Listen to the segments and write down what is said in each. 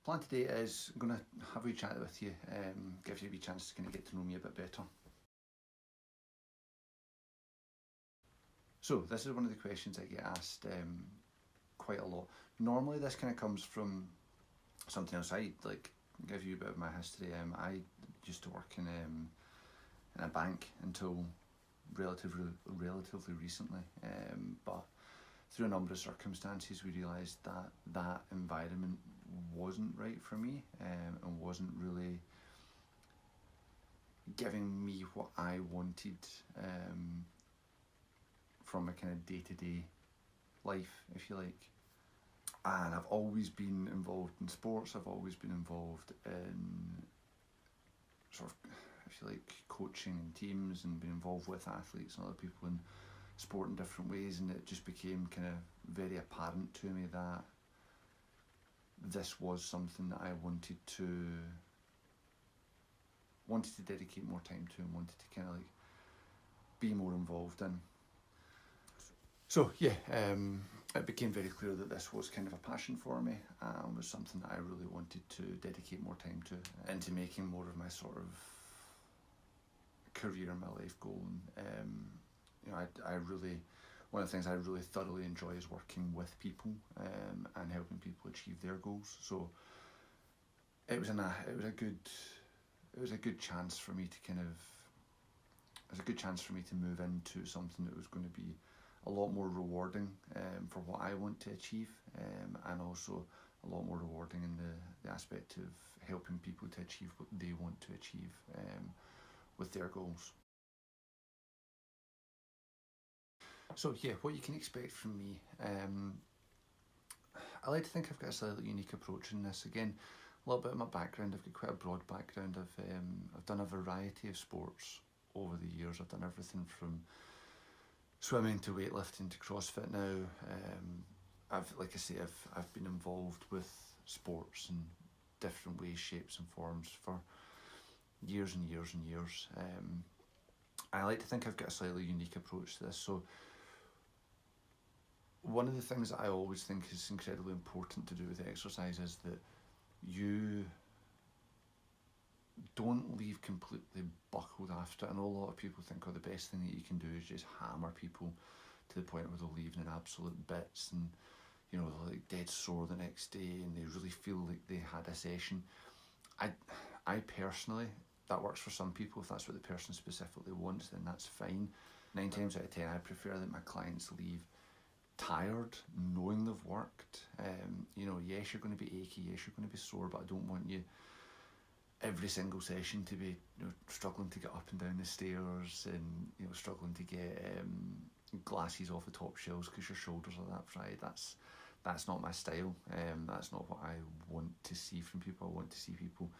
Plan today is I'm going to have a wee chat with you, give you a wee chance to kind of get to know me a bit better. So this is one of the questions I get asked quite a lot. Normally this kind of comes from something else. I give you a bit of my history. I used to work in a bank until relatively recently, but through a number of circumstances we realised that that environment wasn't right for me, and wasn't really giving me what I wanted from a kind of day-to-day life, if you like. And I've always been involved in sports. I've always been involved in sort of, if you like, coaching and teams, and been involved with athletes and other people in sport in different ways, and it just became kind of very apparent to me that this was something that I wanted to dedicate more time to, and wanted to kind of like be more involved in. So yeah, it became very clear that this was kind of a passion for me, and was something that I really wanted to dedicate more time to, into making more of my sort of career, my life goal. And I really, one of the things I really thoroughly enjoy is working with people, and helping people achieve their goals. So it was a good chance for me to move into something that was going to be a lot more rewarding for what I want to achieve, and also a lot more rewarding in the aspect of helping people to achieve what they want to achieve with their goals. So yeah, what you can expect from me. I like to think I've got a slightly unique approach in this. Again, a little bit of my background. I've got quite a broad background. I've done a variety of sports over the years. I've done everything from swimming to weightlifting to CrossFit now. I've been involved with sports in different ways, shapes and forms for years and years and years. I like to think I've got a slightly unique approach to this. So one of the things that I always think is incredibly important to do with exercise is that you don't leave completely buckled after it. I know a lot of people think, the best thing that you can do is just hammer people to the point where they'll leave in absolute bits, and they're like dead sore the next day, and they really feel like they had a session. I personally, that works for some people. If that's what the person specifically wants, then that's fine. 9 times out of 10, I prefer that my clients leave tired, knowing they've worked. Yes, you're going to be achy, yes, you're going to be sore, but I don't want you every single session to be struggling to get up and down the stairs, and struggling to get glasses off the top shelves because your shoulders are that fried. That's not my style. That's not what I want to see from people. I want to see people,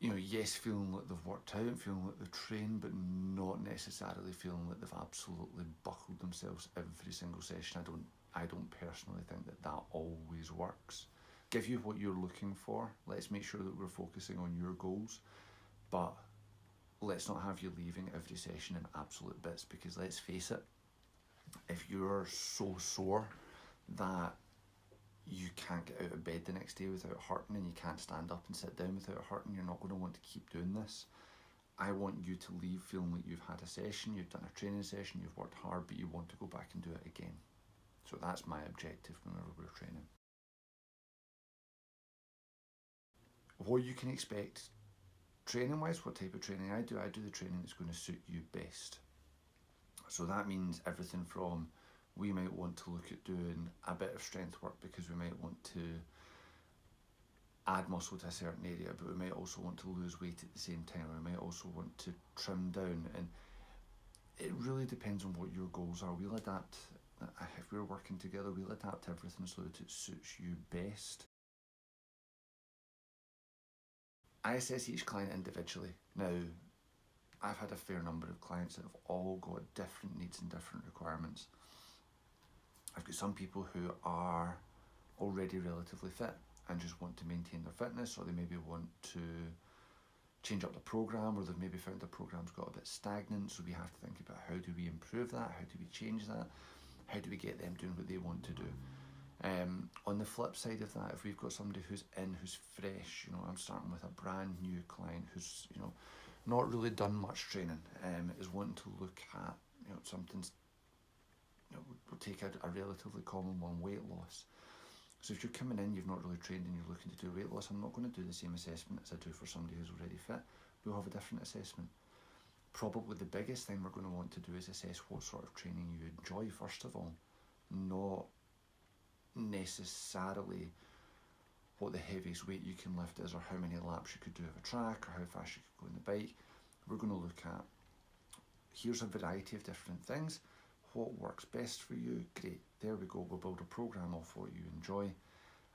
yes, feeling like they've worked out, feeling like they've trained, but not necessarily feeling like they've absolutely buckled themselves every single session. I don't personally think that always works. Give you what you're looking for. Let's make sure that we're focusing on your goals, but let's not have you leaving every session in absolute bits, because let's face it, if you're so sore that you can't get out of bed the next day without hurting, and you can't stand up and sit down without hurting, you're not going to want to keep doing this. I want you to leave feeling like you've had a session, you've done a training session, you've worked hard, but you want to go back and do it again. So that's my objective whenever we're training. What you can expect training wise, what type of training I do the training that's going to suit you best. So that means everything from, we might want to look at doing a bit of strength work because we might want to add muscle to a certain area, but we might also want to lose weight at the same time, or we might also want to trim down, and it really depends on what your goals are. We'll adapt, if we're working together, we'll adapt everything so that it suits you best. I assess each client individually. Now, I've had a fair number of clients that have all got different needs and different requirements. I've got some people who are already relatively fit and just want to maintain their fitness, or they maybe want to change up the program, or they've maybe found the program's got a bit stagnant, so we have to think about how do we improve that, how do we change that, how do we get them doing what they want to do. On the flip side of that, if we've got somebody who's fresh, I'm starting with a brand new client who's, not really done much training, is wanting to look at, something's, we'll take a relatively common one, weight loss. So if you're coming in, you've not really trained and you're looking to do weight loss, I'm not going to do the same assessment as I do for somebody who's already fit. We'll have a different assessment. Probably the biggest thing we're going to want to do is assess what sort of training you enjoy, first of all, not necessarily what the heaviest weight you can lift is or how many laps you could do of a track or how fast you could go on the bike. We're going to look at, here's a variety of different things. What works best for you? Great, there we go. We'll build a program off what you enjoy,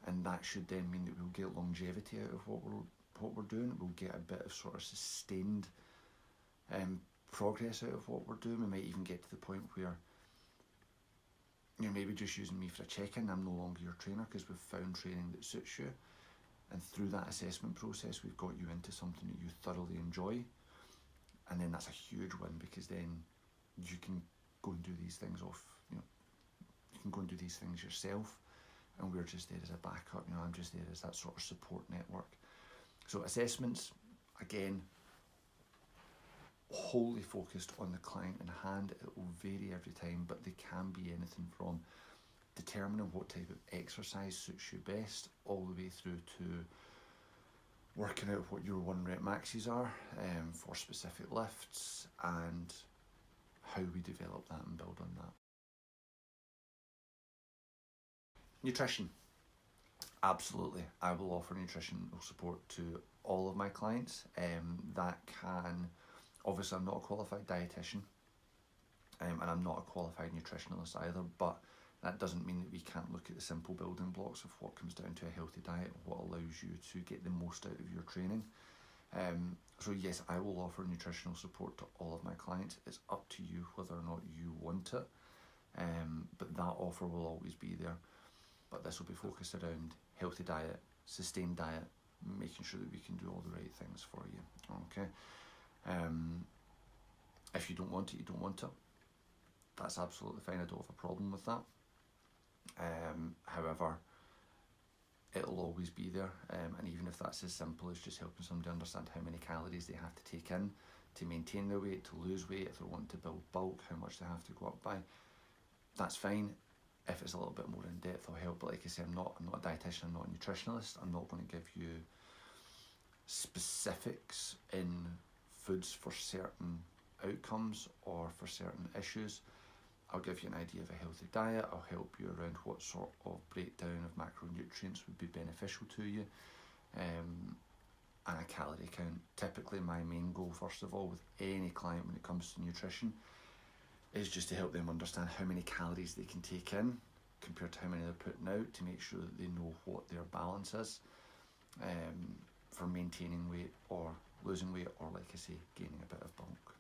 and that should then mean that we'll get longevity out of what we're doing. We'll get a bit of sort of sustained progress out of what we're doing. We might even get to the point where you're maybe just using me for a check-in. I'm no longer your trainer because we've found training that suits you, and through that assessment process we've got you into something that you thoroughly enjoy, and then that's a huge win because then you can go and do these things you can go and do these things yourself, and we're just there as a backup. I'm just there as that sort of support network. So assessments, again, wholly focused on the client in hand. It will vary every time, but they can be anything from determining what type of exercise suits you best, all the way through to working out what your 1 rep maxes are for specific lifts, and how we develop that and build on that. Nutrition. Absolutely, I will offer nutritional support to all of my clients. That can, obviously I'm not a qualified dietitian, and I'm not a qualified nutritionalist either, but that doesn't mean that we can't look at the simple building blocks of what comes down to a healthy diet and what allows you to get the most out of your training. So yes, I will offer nutritional support to all of my clients. It's up to you whether or not you want it, but that offer will always be there. But this will be focused around healthy diet, sustained diet, making sure that we can do all the right things for you. Okay. If you don't want it, you don't want it. That's absolutely fine. I don't have a problem with that. However, it'll always be there, and even if that's as simple as just helping somebody understand how many calories they have to take in to maintain their weight, to lose weight, if they want to build bulk, how much they have to go up by, that's fine. If it's a little bit more in depth, I'll help. But like I say, I'm not a dietitian, I'm not a nutritionalist. I'm not going to give you specifics in foods for certain outcomes or for certain issues. I'll give you an idea of a healthy diet. I'll help you around what sort of breakdown of macronutrients would be beneficial to you, and a calorie count. Typically my main goal, first of all, with any client when it comes to nutrition, is just to help them understand how many calories they can take in compared to how many they're putting out, to make sure that they know what their balance is for maintaining weight or losing weight, or like I say, gaining a bit of bulk.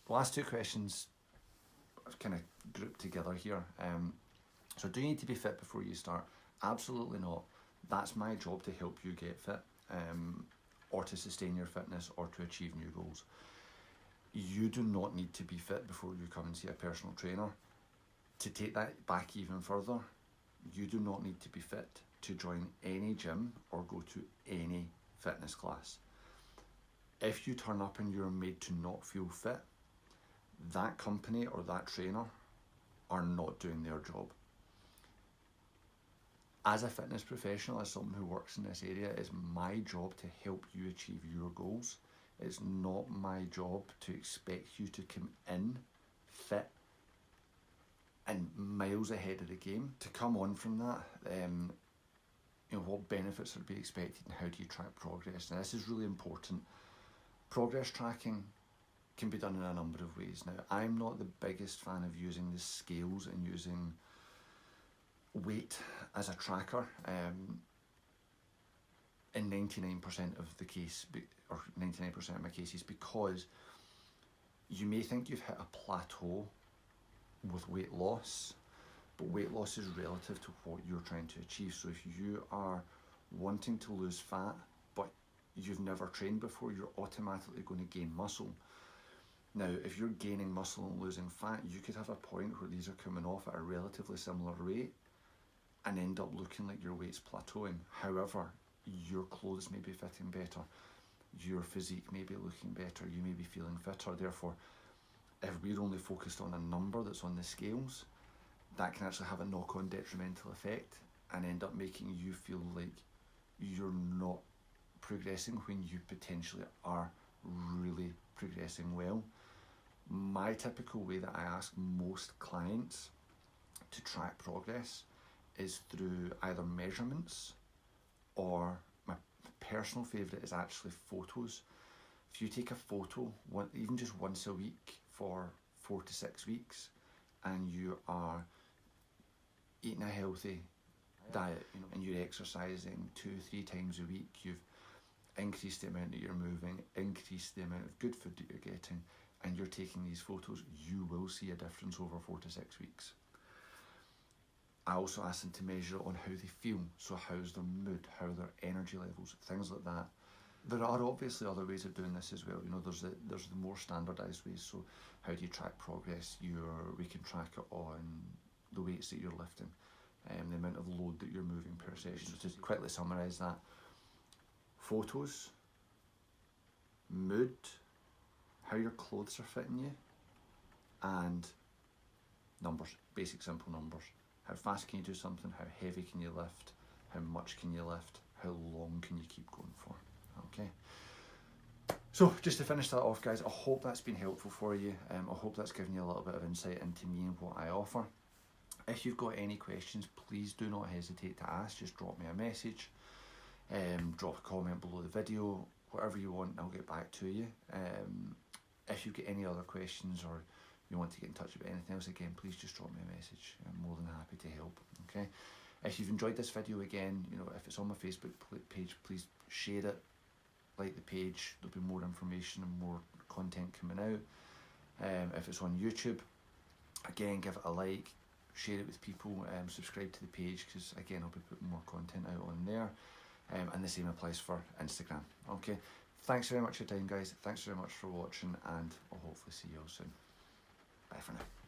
The last two questions I've kind of grouped together here. So do you need to be fit before you start? Absolutely not. That's my job to help you get fit, or to sustain your fitness, or to achieve new goals. You do not need to be fit before you come and see a personal trainer. To take that back even further, you do not need to be fit to join any gym or go to any fitness class. If you turn up and you're made to not feel fit, that company or that trainer are not doing their job. As a fitness professional, as someone who works in this area, it's my job to help you achieve your goals. It's not my job to expect you to come in fit and miles ahead of the game. To come on from that, what benefits are to be expected and how do you track progress? Now, this is really important. Progress tracking can be done in a number of ways. Now, I'm not the biggest fan of using the scales and using weight as a tracker in 99% of the case, or 99% of my cases, because you may think you've hit a plateau with weight loss, but weight loss is relative to what you're trying to achieve. So if you are wanting to lose fat but you've never trained before, you're automatically going to gain muscle. Now, if you're gaining muscle and losing fat, you could have a point where these are coming off at a relatively similar rate and end up looking like your weight's plateauing. However, your clothes may be fitting better, your physique may be looking better, you may be feeling fitter. Therefore, if we're only focused on a number that's on the scales, that can actually have a knock-on detrimental effect and end up making you feel like you're not progressing when you potentially are really progressing well. My typical way that I ask most clients to track progress is through either measurements, or my personal favourite is actually photos. If you take a photo, even just once a week for 4 to 6 weeks, and you are eating a healthy diet, and you're exercising 2-3 times a week, you've increased the amount that you're moving, increased the amount of good food that you're getting, and you're taking these photos, you will see a difference over 4 to 6 weeks. I also ask them to measure on how they feel, so how's their mood, how are their energy levels, things like that. There are obviously other ways of doing this as well. There's the more standardised ways. So how do you track progress? We can track it on the weights that you're lifting, the amount of load that you're moving per session. So to quickly summarise that: photos, mood, how your clothes are fitting you, and numbers, basic simple numbers. How fast can you do something? How heavy can you lift? How much can you lift? How long can you keep going for? Okay. So just to finish that off, guys, I hope that's been helpful for you. I hope that's given you a little bit of insight into me and what I offer. If you've got any questions, please do not hesitate to ask. Just drop me a message, drop a comment below the video, whatever you want, I'll get back to you. If you've got any other questions, or you want to get in touch about anything else, again, please just drop me a message. I'm more than happy to help. Okay. If you've enjoyed this video, again, if it's on my Facebook page, please share it, like the page. There'll be more information and more content coming out. If it's on YouTube, again, give it a like, share it with people, subscribe to the page, because again, I'll be putting more content out on there. And the same applies for Instagram. Okay, thanks very much for your time, guys. Thanks very much for watching, and I'll hopefully see you all soon. Bye for now.